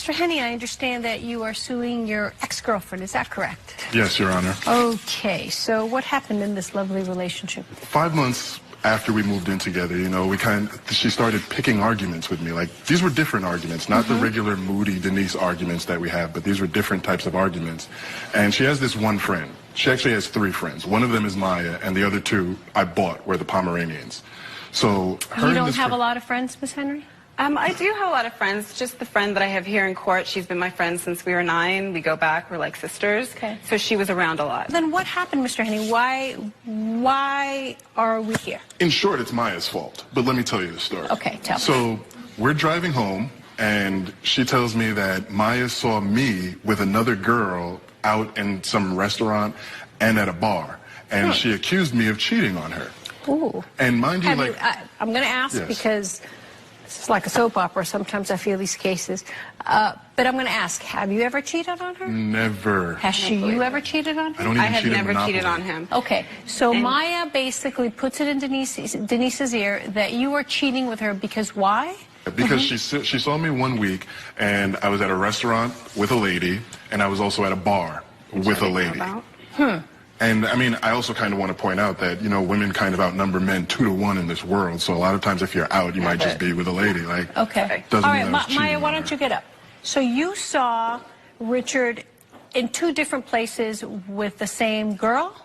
Mr. Henney, I understand that you are suing your ex-girlfriend. Is that correct? Yes, Your Honor. Okay, so what happened in this lovely relationship? 5 months after we moved in together, you know, she started picking arguments with me. Like, these were different arguments, not the regular moody Denise arguments that we have, but these were different types of arguments. And she has this one friend. She actually has 3 friends. One of them is Maya, and the other 2 I bought were the Pomeranians. So You don't have a lot of friends, Miss Henry? I do have a lot of friends. Just the friend that I have here in court, she's been my friend since we were 9. We go back, we're like sisters. Okay. So she was around a lot. Then what happened, Mr. Henney? Why are we here? In short, it's Maya's fault. But let me tell you the story. Okay, tell me. So we're driving home, and she tells me that Maya saw me with another girl out in some restaurant and at a bar. And she accused me of cheating on her. Ooh. And mind you, I'm going to ask Yes. because it's like a soap opera. Sometimes I feel these cases. But I'm going to ask, have you ever cheated on her? Never. Has you ever cheated on her? I don't even I have cheat at never Monopoly. cheated on him. Okay, so Maya basically puts it in Denise's ear that you are cheating with her because why? Because she saw me one week, and I was at a restaurant with a lady, and I was also at a bar with a lady. And I mean, I also kind of want to point out that, you know, women kind of outnumber men 2 to 1 in this world. So a lot of times if you're out, you might just be with a lady. Like, Okay. doesn't All mean right, I was cheating Maya, why on don't her. you get up? So you saw Richard in 2 different places with the same girl?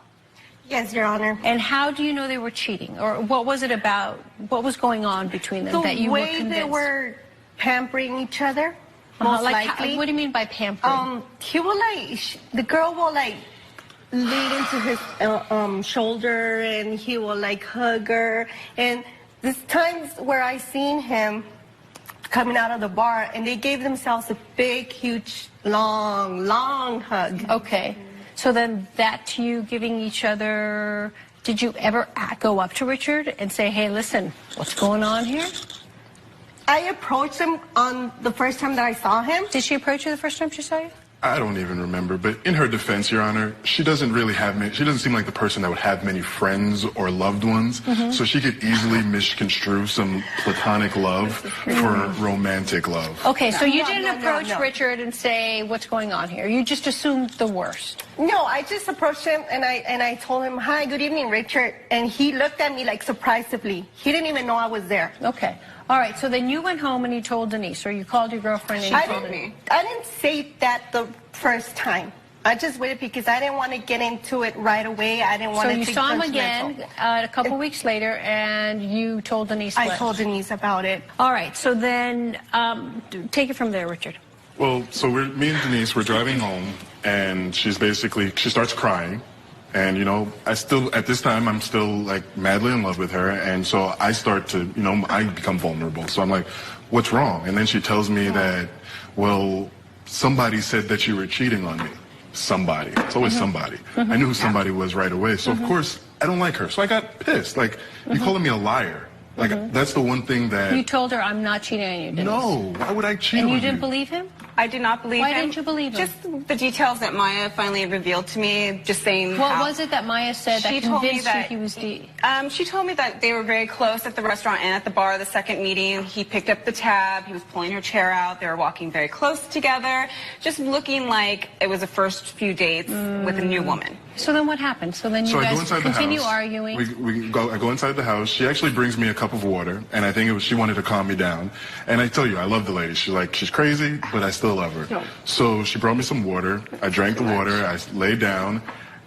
Yes, Your Honor. And how do you know they were cheating? Or what was it about? What was going on between them that you were convinced? The way they were pampering each other, most likely. What do you mean by pampering? He will the girl will lean into his shoulder, and he will hug her. And there's times where I seen him coming out of the bar, and they gave themselves a big, huge, long hug. Okay. So then that you giving each other, did you ever go up to Richard and say, hey, listen, what's going on here? I approached him on the first time that I saw him. Did she approach you the first time she saw you? I don't even remember, but in her defense, Your Honor, she doesn't really have many, she doesn't seem like the person that would have many friends or loved ones, so she could easily misconstrue some platonic love for romantic love. Okay, so you didn't no, approach no. Richard and say, what's going on here? You just assumed the worst. No, I just approached him, and I told him, hi, good evening, Richard. And he looked at me surprisively. He didn't even know I was there. Okay. All right, so then you went home and you told Denise, or you called your girlfriend and you told Denise. I didn't say that the first time. I just waited because I didn't want to get into it right away. I didn't want So to you take saw him judgmental. again a couple weeks later, and you told Denise I what? told Denise about it. All right, so then take it from there, Richard. Well, so me and Denise, we're driving home, and she starts crying. And, you know, at this time, I'm still, madly in love with her. And so I start to, you know, I become vulnerable. So I'm like, what's wrong? And then she tells me that, well, somebody said that you were cheating on me. Somebody. It's always somebody. I knew who somebody was right away. So, of course, I don't like her. So I got pissed. You calling me a liar. That's the one thing that... You told her, I'm not cheating on you, Denise. No, why would I cheat on And you? you didn't believe him? I did not believe him. Why didn't you believe him? Just the details that Maya finally revealed to me, just saying What was it that Maya said that convinced you he was... She told me that they were very close at the restaurant and at the bar the second meeting. He picked up the tab. He was pulling her chair out. They were walking very close together, just looking like it was the first few dates with a new woman. So then what happened? So then you I go guys inside continue the house. arguing. I go inside the house. She actually brings me a cup of water, and I think she wanted to calm me down. And I tell you, I love the lady. She's crazy, but I still love her. No. So she brought me some water. I drank the water. I laid down.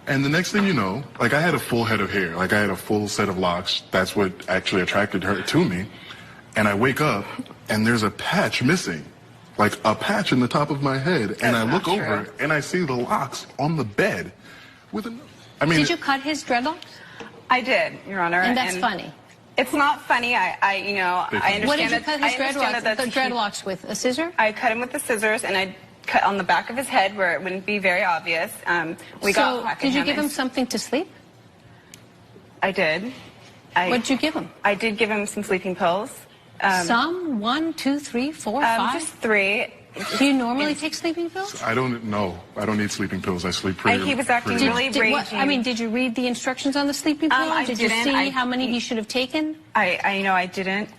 And the next thing you know, I had a full head of hair. I had a full set of locks. That's what actually attracted her to me. And I wake up, and there's a patch missing. A patch in the top of my head. And I look over, and I see the locks on the bed. Did you cut his dreadlocks? I did, Your Honor. And that's funny. It's not funny. I understand. What did you cut his dreadlocks? dreadlocks with? A scissor? I cut him with the scissors, and I cut on the back of his head where it wouldn't be very obvious. Did you give him something to sleep? I did. What did you give him? I did give him some sleeping pills. Some? 1, 2, 3, 4, 5? Just 3. Do you normally take sleeping pills? I don't know. I don't need sleeping pills. I sleep pretty. He was acting really raging. Did you read the instructions on the sleeping pill? I did didn't. you see how many he should have taken? I know I didn't.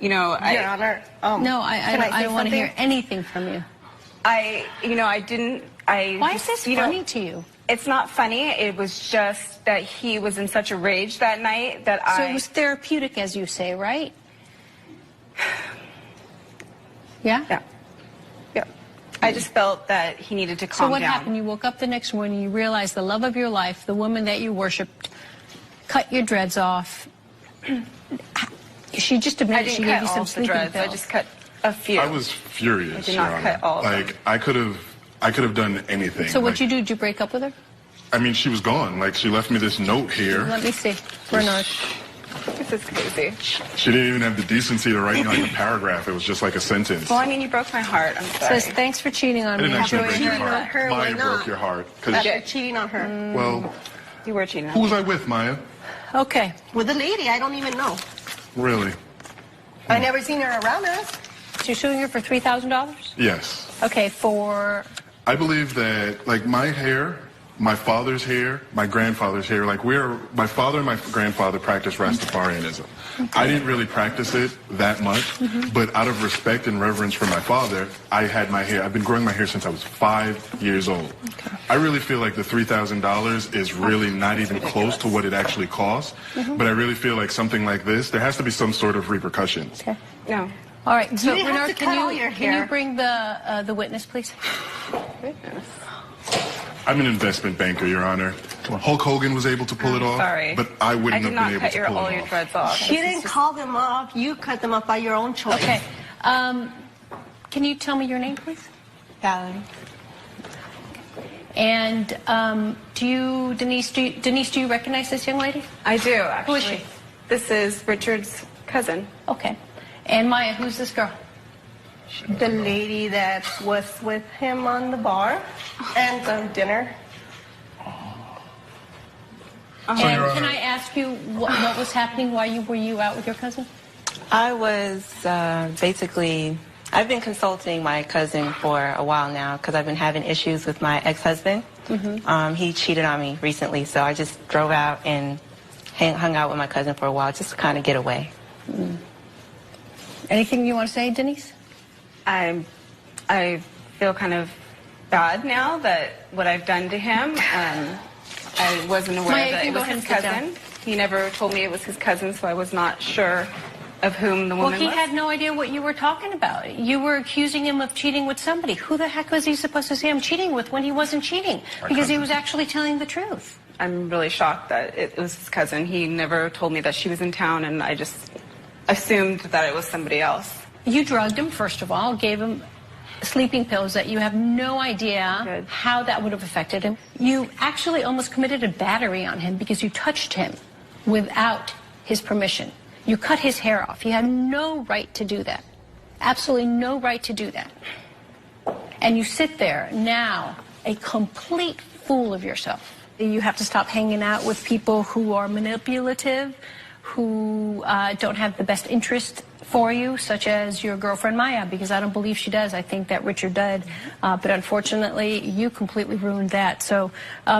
You know, Your Honor, No, I can say don't want to something? hear anything from you. I didn't. Why is this you know, funny to you? It's not funny. It was just that he was in such a rage that night that So it was therapeutic, as you say, right? Yeah? Yeah. Yeah. I just felt that he needed to So calm what down. happened? You woke up the next morning, you realized the love of your life, the woman that you worshipped, cut your dreads off. She just I admitted didn't she cut gave you all some of the sleeping dreads. pills. I just cut a few. I was furious. I did not Your Honor. cut all of them. Like I could have done anything. So what'd Like, you do? Did you break up with her? I mean, she was gone. Like she left me this note here. Let me see. Bernard. This is crazy. She didn't even have the decency to write me like a paragraph. It was just like a sentence. Well, I mean, you broke my heart. I'm sorry. Says, thanks for cheating on I me. didn't actually Enjoy break your your cheating on heart. her, why Maya broke not? your heart. 'Cause After cheating on her. well, You were cheating on who me. was I with, Maya? Okay. With a lady, I don't even know. Really? I never seen her around us. So you're suing her for $3,000? Yes. Okay, for... I believe that, like, my hair, my father's hair, my grandfather's hair, like, my father and my grandfather practiced Rastafarianism. I didn't really practice it that much, but out of respect and reverence for my father, I had my hair. I've been growing my hair since I was 5 years old. I really feel like the $3,000 is really not even close to what it actually costs, but I really feel like something like this, there has to be some sort of repercussions. Okay. No. All right, so didn't have Bernard, to cut all your can you hair. bring the witness, please? I'm an investment banker, Your Honor. Hulk Hogan was able to pull it off, Sorry. but I wouldn't I have did been not able cut to pull all it your off. dreads off. She didn't call them off. You cut them off by your own choice. Okay. Can you tell me your name, please? Valerie. And Denise, do you recognize this young lady? I do, actually. Who is she? This is Richard's cousin. Okay. And Maya, who's this girl? The lady that was with him on the bar and the dinner. And can I ask you what was happening while you were out with your cousin? I was basically, I've been consulting my cousin for a while now because I've been having issues with my ex-husband. He cheated on me recently, so I just drove out and hung out with my cousin for a while just to kind of get away. Anything you want to say, Denise? I feel kind of bad now that what I've done to him. I wasn't aware Maya, you that can it go was ahead his and sit down. cousin. He never told me it was his cousin, so I was not sure of whom the Well, woman he was. had no idea what you were talking about. You were accusing him of cheating with somebody. Who the heck was he supposed to say I'm cheating with when he wasn't cheating? Because he was actually telling the truth. I'm really shocked that it was his cousin. He never told me that she was in town, and I just assumed that it was somebody else. You drugged him, first of all, gave him sleeping pills that you have no idea Good. how that would have affected him. You actually almost committed a battery on him because you touched him without his permission. You cut his hair off. You had no right to do that. Absolutely no right to do that. And you sit there now, a complete fool of yourself. You have to stop hanging out with people who are manipulative, who don't have the best interest for you, such as your girlfriend Maya, because I don't believe she does. I think that Richard did. But unfortunately, you completely ruined that. So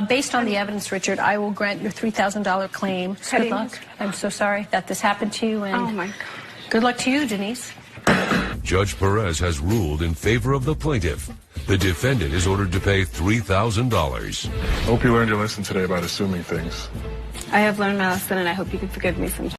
based on the evidence, Richard, I will grant your $3,000 claim. Good luck. I'm so sorry that this happened to you. And Oh, my gosh. good luck to you, Denise. Judge Perez has ruled in favor of the plaintiff. The defendant is ordered to pay $3,000. Hope you learned your lesson today about assuming things. I have learned my lesson, and I hope you can forgive me sometime.